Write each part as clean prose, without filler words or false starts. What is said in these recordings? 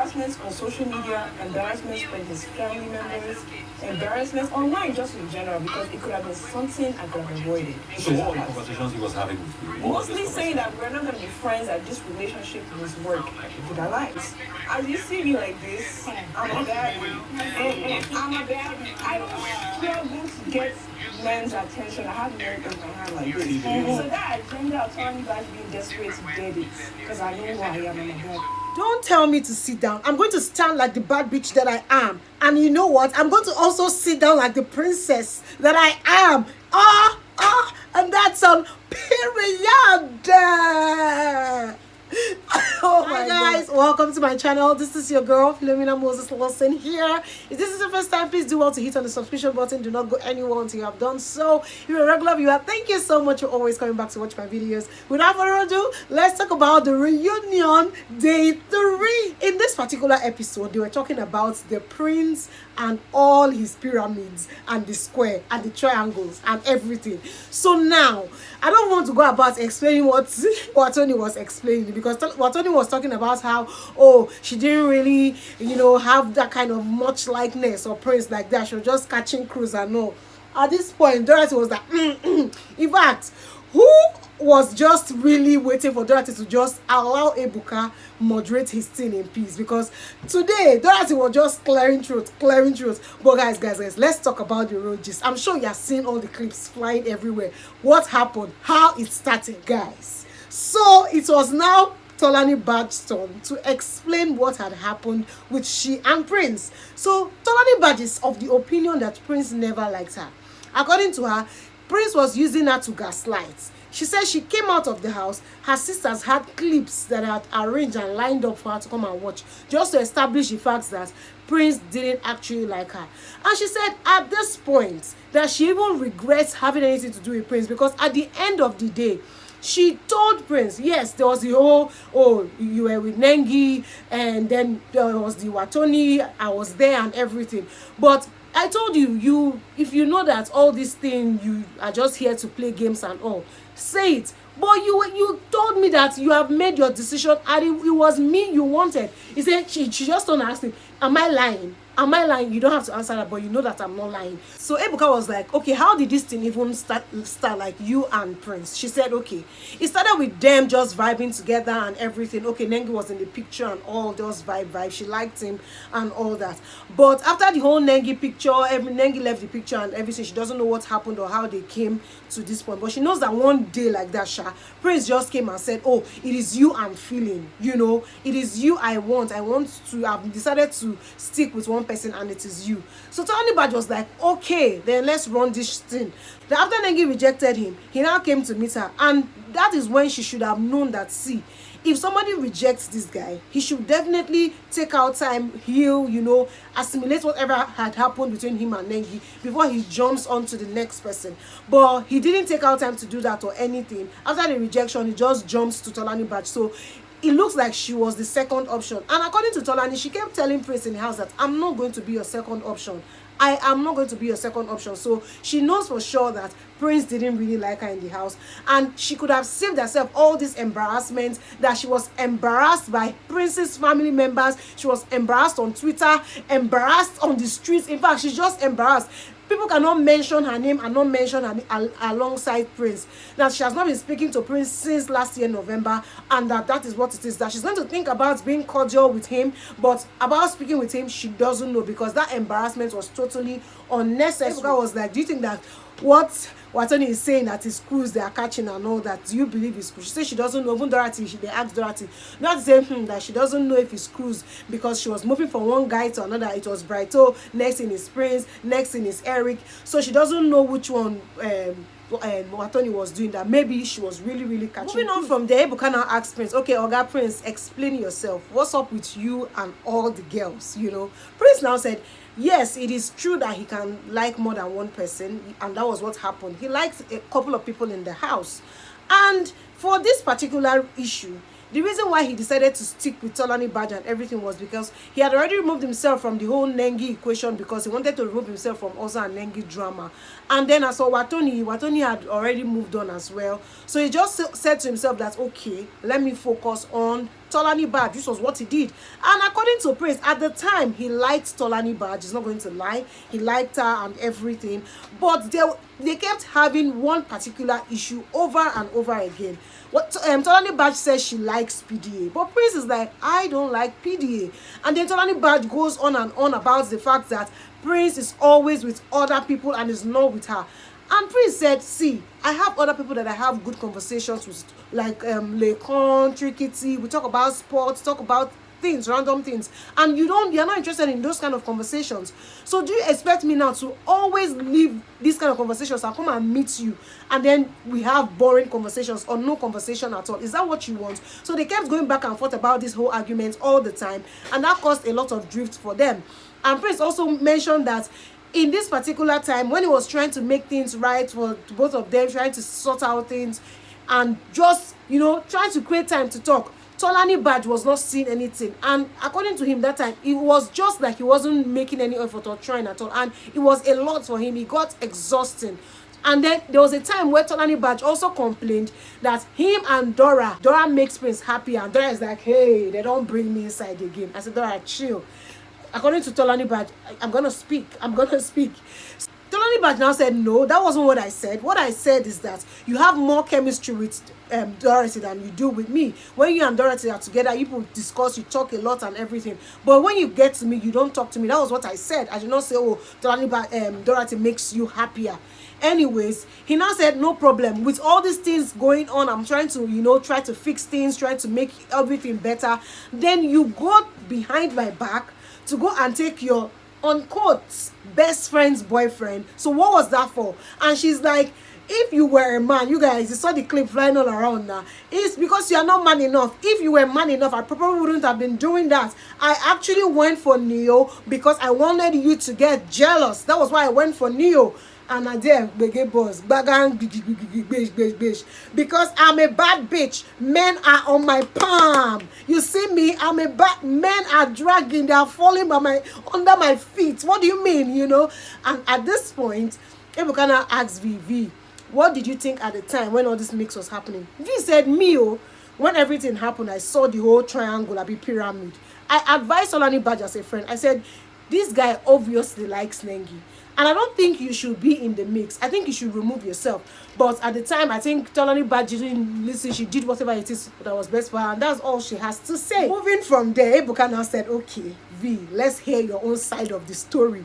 embarrassments on social media, embarrassments from his family members, embarrassments online just in general, because it could have been something I could have avoided. So what were the conversations he was having with you? Mostly saying that we're not going to be friends, that this relationship was work with our lives. As you see me like this, I'm a baddie. I don't struggle to get men's attention. I have men in my hand like this. So that agenda of Tolanibaj being desperate to get it, because I know who I am and I'm a bad. Don't tell me to sit down. I'm going to stand like the bad bitch that I am. And you know what? I'm going to also sit down like the princess that I am. And that's on period. Oh my guys, welcome to my channel. This is your girl Philomina Moses here. If this is the first time, please do well to hit on the subscription button. Do not go anywhere until you have done so. If you're a regular viewer, thank you so much for always coming back to watch my videos. Without further ado, let's talk about the reunion day 3. In this particular episode, they were talking about the prince and all his pyramids and the square and the triangles and everything. So now I don't want to go about explaining what Tony was explaining, because what Tony was talking about how, oh, she didn't really, have that kind of much likeness or prince like that. She was just catching cruise and all. At this point, Dorothy was like, in fact, who was just really waiting for Dorothy to just allow Ebuka moderate his thing in peace? Because today Dorothy was just clearing truth. But guys, let's talk about the road gist. I'm sure you have seen all the clips flying everywhere. What happened, how it started, guys. So it was now Tolanibaj's turn to explain what had happened with she and Prince. So Tolanibaj is of the opinion that Prince never liked her. According to her, Prince was using her to gaslight. She said she came out of the house, her sisters had clips that had arranged and lined up for her to come and watch, just to establish the fact that Prince didn't actually like her. And she said at this point that she even regrets having anything to do with Prince, because at the end of the day, she told Prince, yes, there was the whole, oh, you were with Nengi, and then there was the Watoni, I was there and everything. But I told you, if you know that all these things, you are just here to play games and all, say it. But you told me that you have made your decision and it was me you wanted. He said, she just don't ask him, am I lying? Am I lying? You don't have to answer that, but you know that I'm not lying. So Ebuka was like, okay, how did this thing even start like you and Prince? She said, okay, it started with them just vibing together and everything. Okay, Nengi was in the picture and all those vibe. She liked him and all that. But after the whole Nengi picture, Nengi left the picture and everything, she doesn't know what happened or how they came to this point. But she knows that one day like that, Prince just came and said, oh, it is you I'm feeling, it is you I want. I've decided to stick with one person and it is you. So Tolanibaj was like, okay, then let's run this thing. Then after Nengi rejected him, he now came to meet her, and that is when she should have known that, see, if somebody rejects this guy, he should definitely take out time, heal, assimilate whatever had happened between him and Nengi before he jumps on to the next person. But he didn't take out time to do that or anything. After the rejection, he just jumps to Tolanibaj. So it looks like she was the second option. And according to Tolani, she kept telling Prince in the house that I'm not going to be your second option. I am not going to be your second option. So she knows for sure that Prince didn't really like her in the house, and she could have saved herself all this embarrassment, that she was embarrassed by Prince's family members, she was embarrassed on Twitter, embarrassed on the streets. In fact, she's just embarrassed. People cannot mention her name and not mention her alongside Prince. Now, she has not been speaking to Prince since last year, November, and that is what it is. That she's going to think about being cordial with him, but about speaking with him, she doesn't know, because that embarrassment was totally unnecessary. Ebuka was like, do you think that what Watoni is saying, that his crews they are catching and all that, do you believe his crews? She said she doesn't know. Even Dorothy, they asked Dorothy, not saying that she doesn't know if it's crews, because she was moving from one guy to another. It was Brighto, next in his Prince, next in his Eric. So she doesn't know which one Watoni was doing, that maybe she was really catching. Moving on from there, Ebuka now asked Prince, okay, Oga Prince, explain yourself. What's up with you and all the girls, Prince now said, yes, it is true that he can like more than one person, and that was what happened. He liked a couple of people in the house. And for this particular issue, the reason why he decided to stick with Tolanibaj and everything was because he had already removed himself from the whole Nengi equation, because he wanted to remove himself from Oza and Nengi drama. And then as for Watoni had already moved on as well. So he just said to himself that, okay, let me focus on Tolanibaj. This was what he did. And according to Prince, at the time, he liked Tolanibaj. He's not going to lie. He liked her and everything. But they kept having one particular issue over and over again. What Tolanibaj says she likes PDA, but Prince is like, I don't like PDA. And then Tolanibaj goes on and on about the fact that Prince is always with other people and is not with her. And Prince said, see, I have other people that I have good conversations with, like Lekon, Trikiti. We talk about sports, talk about things, random things, and you're not interested in those kind of conversations. So do you expect me now to always leave these kind of conversations and come and meet you, and then we have boring conversations or no conversation at all? Is that what you want? So they kept going back and forth about this whole argument all the time, and that caused a lot of drift for them. And Prince also mentioned that in this particular time, when he was trying to make things right for both of them, trying to sort out things and just, trying to create time to talk, Tolanibaj was not seeing anything. And according to him that time, it was just like he wasn't making any effort or trying at all. And it was a lot for him. It got exhausting. And then there was a time where Tolanibaj also complained that him and Dora makes Prince happy. And Dora is like, hey, they don't bring me inside again. I said, Dora, chill. According to Tolanibaj, I'm going to speak. Tolanibaj now said, no, that wasn't what I said. What I said is that you have more chemistry with Dorothy than you do with me. When you and Dorothy are together, you discuss, you talk a lot and everything. But when you get to me, you don't talk to me. That was what I said. I did not say, oh, Dorothy makes you happier. Anyways, he now said, no problem. With all these things going on, I'm trying to, try to fix things, trying to make everything better. Then you go behind my back to go and take your, unquote, best friend's boyfriend. So what was that for? And she's like, if you were a man, you guys, you saw the clip flying all around now. It's because you are not man enough. If you were man enough, I probably wouldn't have been doing that. I actually went for Neo because I wanted you to get jealous. That was why I went for Neo. And I did bege boss bagang because I'm a bad bitch. Men are on my palm. You see me? I'm a bad. Men are dragging. They are falling under my feet. What do you mean? And at this point, Ebuka asked V, what did you think at the time when all this mix was happening? V said, when everything happened, I saw the whole triangle, a big pyramid. I advised Tolanibaj as a friend. I said, this guy obviously likes Nengi. And I don't think you should be in the mix. I think you should remove yourself. But at the time, I think Tolanibaj didn't listen. She did whatever it is that was best for her. And that's all she has to say. Moving from there, Ebuka now said, okay, V, let's hear your own side of the story.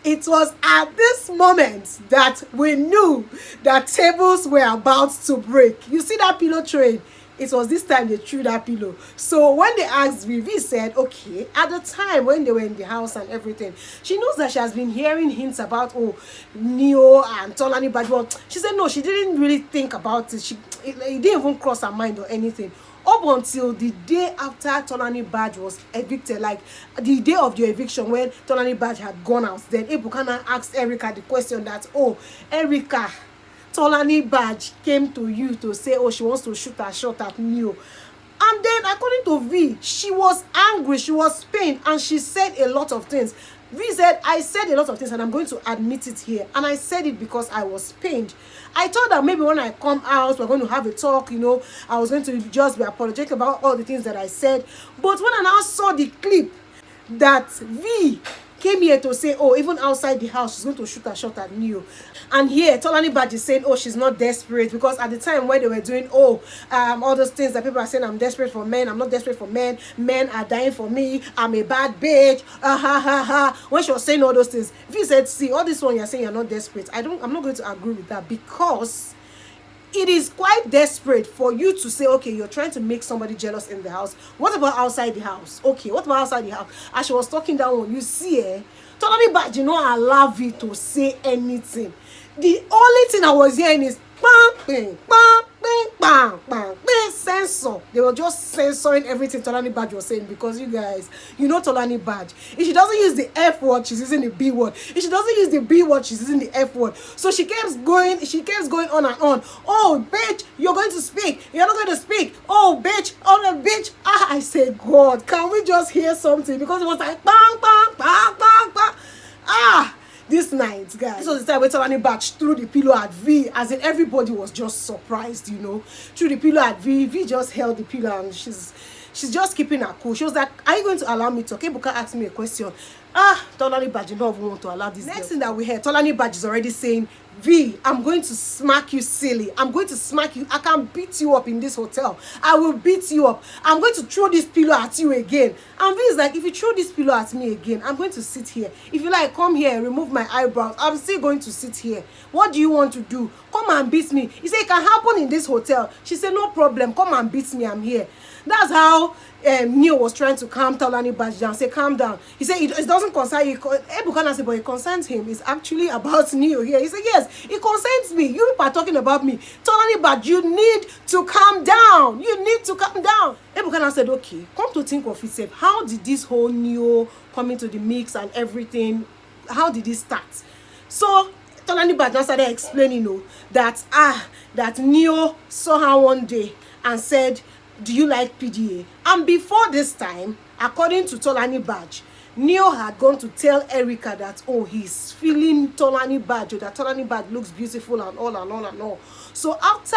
It was at this moment that we knew that tables were about to break. You see that pillow train? It was this time they threw that pillow. So when they asked Vivi said, okay, at the time when they were in the house and everything, she knows that she has been hearing hints about, Neo and Tolanibaj. Well, she said no, she didn't really think about it. It didn't even cross her mind or anything. Up until the day after Tolanibaj was evicted, like the day of the eviction when Tolanibaj had gone out, then Ebuka asked Erica the question that, Erica, Tolanibaj came to you to say, she wants to shoot a shot at Neo. And then, according to V, she was angry, she was pained, and she said a lot of things. V said, I said a lot of things, and I'm going to admit it here. And I said it because I was pained. I thought that maybe when I come out, we're going to have a talk, I was going to just be apologetic about all the things that I said. But when I now saw the clip that V came here to say, even outside the house, she's going to shoot a shot at Neo. And here, Tolanibaj is saying, she's not desperate. Because at the time when they were doing, all those things that people are saying, I'm desperate for men, I'm not desperate for men, men are dying for me, I'm a bad bitch, When she was saying all those things, V said, see, all this one you're saying you're not desperate. I'm not going to agree with that, because it is quite desperate for you to say, okay, you're trying to make somebody jealous in the house. What about outside the house? Okay, what about outside the house? As she was talking that one, you see, Tolanibaj did not allow V to say anything. The only thing I was hearing is bang, bang, bang, bang, bang, bang, bang, censor. They were just censoring everything Tolanibaj was saying, because you guys, Tolanibaj. If she doesn't use the F word, she's using the B word. If she doesn't use the B word, she's using the F word. So she keeps going on and on. Oh, bitch, you're going to speak. You're not going to speak. Oh, bitch, bitch. I said, God, can we just hear something? Because it was like bang, bang, bang, bang, bang. This night, guys, this was the time when Tolanibaj threw the pillow at V, as in everybody was just surprised, threw the pillow at V. V just held the pillow and she's just keeping her cool. She was like, are you going to allow me to talk? Ebuka asked me a question. Tolanibaj did not even want to allow this. Next thing that we heard, Tolanibaj is already saying, V, I'm going to smack you silly. I'm going to smack you. I can beat you up in this hotel. I will beat you up. I'm going to throw this pillow at you again. And V is like, if you throw this pillow at me again, I'm going to sit here. If you like, come here and remove my eyebrows. I'm still going to sit here. What do you want to do? Come and beat me. He said, it can happen in this hotel. She said, no problem. Come and beat me. I'm here. That's how Neo was trying to calm Tolanibaj down. Say, calm down. He said, it doesn't concern you. Ebuka said, but it concerns him. It's actually about Neo here. He said, yes, it concerns me. You people are talking about me. Tolanibaj, you need to calm down. You need to calm down. Ebuka said, okay, come to think of it, how did this whole Neo come into the mix and everything, how did it start? So Tolanibaj now started explaining, that Neo saw her one day and said, do you like PDA? And before this time, according to Tolanibaj, Neo had gone to tell Erica that, oh, he's feeling Tolanibaj, or that Tolanibaj looks beautiful and all and all and all. So after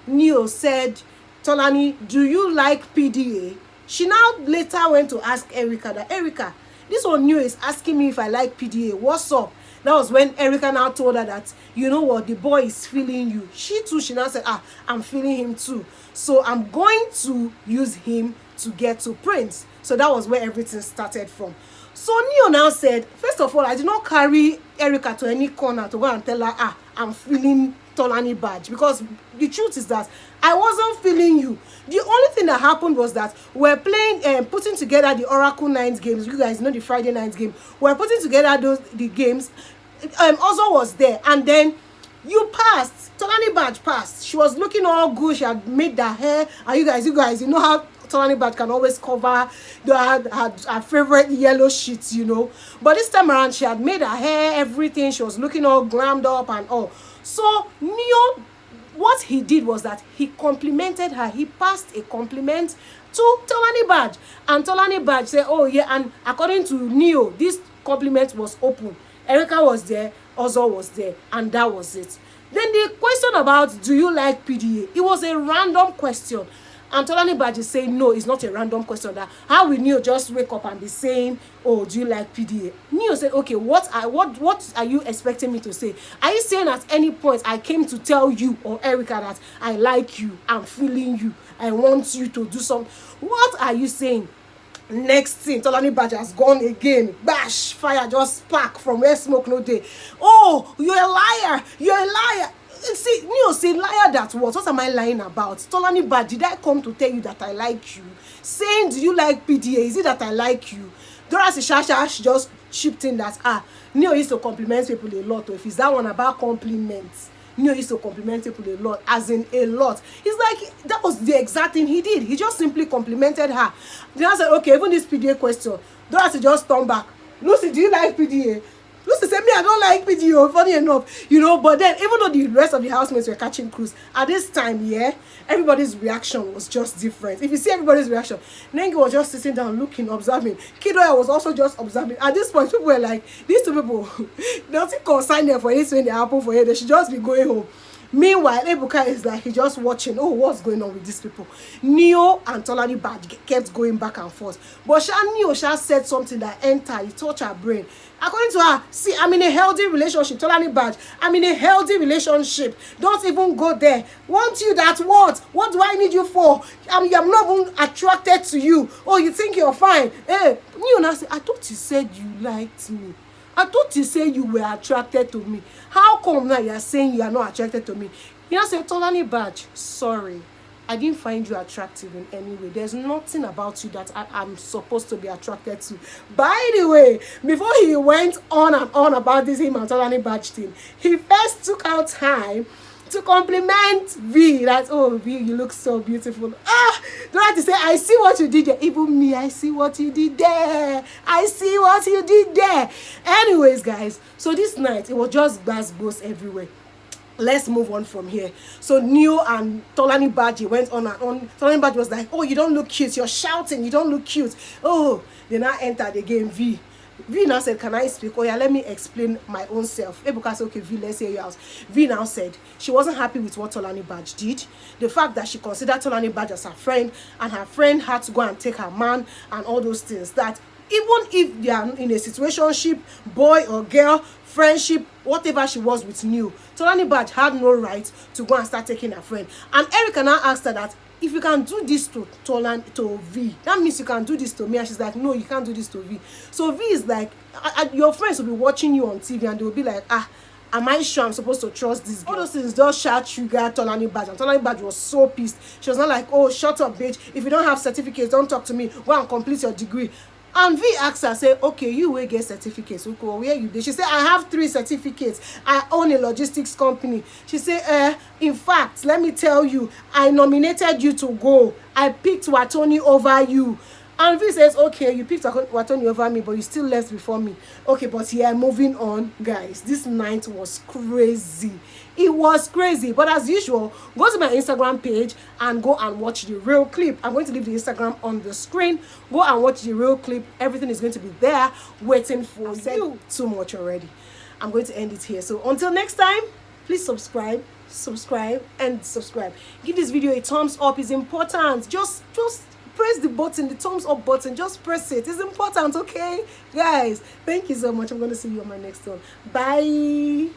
Neo said, Tolani, do you like PDA? She now later went to ask Erica that, Erica, this one Neo is asking me if I like PDA. What's up? That was when Erica now told her that, you know what, the boy is feeling you. She now said, I'm feeling him too. So I'm going to use him to get to Prince. So that was where everything started from. So Neo now said, first of all, I did not carry Erica to any corner to go and tell her, I'm feeling Tolanibaj. Because the truth is that I wasn't feeling you. The only thing that happened was that we're playing, putting together the Oracle Nights games. You guys know the Friday nights game. We're putting together the games. Ozo was there, and then you passed. Tolanibaj passed. She was looking all good. She had made her hair. And you guys, you know how Tolanibaj can always cover her favorite yellow sheets, But this time around, she had made her hair, everything. She was looking all glammed up and all. So Neo, what he did was that he complimented her. He passed a compliment to Tolanibaj, and Tolanibaj said, oh yeah, and according to Neo, this compliment was open. Erica was there, Ozo was there, and that was it. Then the question about, do you like PDA? It was a random question. And Tolanibaj is saying, no, it's not a random question. That how will Neo just wake up and be saying, oh, do you like PDA? Neo said, okay, what are you expecting me to say? Are you saying at any point I came to tell you or Erica that I like you, I'm feeling you, I want you to do something? What are you saying? Next thing, Tolanibaj has gone again. Bash, fire just spark from where smoke no day. Oh, you're a liar. You're a liar. See, Neo say, liar that what am I lying about? Tolanibaj, did I come to tell you that I like you? Saying, do you like PDA? Is it that I like you? Dorasi Shasha just chipped in that, Neo used to compliment people a lot. Or if it's that one about compliments, Neo used to compliment people a lot, as in a lot. It's like, that was the exact thing he did. He just simply complimented her. Then I said, okay, even this PDA question, Dorasi just turned back. Lucy, do you like PDA? Lucy said, me, I don't like PDA, funny enough, but then, even though the rest of the housemates were catching cruise, at this time, everybody's reaction was just different. If you see everybody's reaction, Nengi was just sitting down, looking, observing. Kidoya was also just observing. At this point, people were like, these two people, nothing concerned them for anything that happened for here. They should just be going home. Meanwhile, Ebuka is like, he's just watching, what's going on with these people? Neo and Tolanibaj kept going back and forth. But Neo said something that entered, it touched her brain. According to her, see, I'm in a healthy relationship. Tolanibaj, I'm in a healthy relationship. Don't even go there. Want you that what? What do I need you for? I'm not even attracted to you. Oh, you think you're fine? Hey, Neo now said, I thought you said you liked me. I thought you said you were attracted to me. How come now you are saying you are not attracted to me? He now said, Tolanibaj, sorry. I didn't find you attractive in any way. There's nothing about you that I'm supposed to be attracted to. By the way, before he went on and on about this him and Tolanibaj thing, he first took out time to compliment V. That, oh, V, you look so beautiful. Don't have to say, I see what you did there. Even me, I see what you did there. I see what you did there. Anyways, guys, so this night, it was just gbas everywhere. Let's move on from here. So Neo and Tolanibaj went on and on. Tolanibaj was like, oh, you don't look cute. You're shouting. You don't look cute. Oh, they now entered the game. V, V now said, can I speak? Oh yeah, let me explain my own self. Ebuka said, okay, V, let's hear you out. V now said she wasn't happy with what Tolanibaj did. The fact that she considered Tolanibaj as her friend, and her friend had to go and take her man and all those things. That even if they are in a situationship, boy or girl, friendship, whatever she was with new, Tolanibaj had no right to go and start taking her friend. And Erica now asked her that, if you can do this to V, that means you can do this to me. And she's like, no, you can't do this to V. So V is like, your friends will be watching you on TV and they will be like, am I sure I'm supposed to trust this girl? All those things just shout trigger Tolanibaj, and Tolanibaj was so pissed. She was not like, oh, shut up, bitch. If you don't have certificates, don't talk to me. Go and complete your degree. And V asked her, say, okay, you will get certificates. Okay, where you did? She said, I have 3 certificates. I own a logistics company. She said, in fact, let me tell you, I nominated you to go. I picked Watoni over you. And V says, okay, you picked Watoni over me, but you still left before me. Okay, but yeah, moving on, guys. This night was crazy. It was crazy. But as usual, go to my Instagram page and go and watch the real clip. I'm going to leave the Instagram on the screen. Go and watch the real clip. Everything is going to be there waiting for you. Too much already. I'm going to end it here. So until next time, please subscribe, and subscribe. Give this video a thumbs up. It's important. Just press the button, the thumbs up button. Just press it. It's important, okay? Guys, thank you so much. I'm going to see you on my next one. Bye.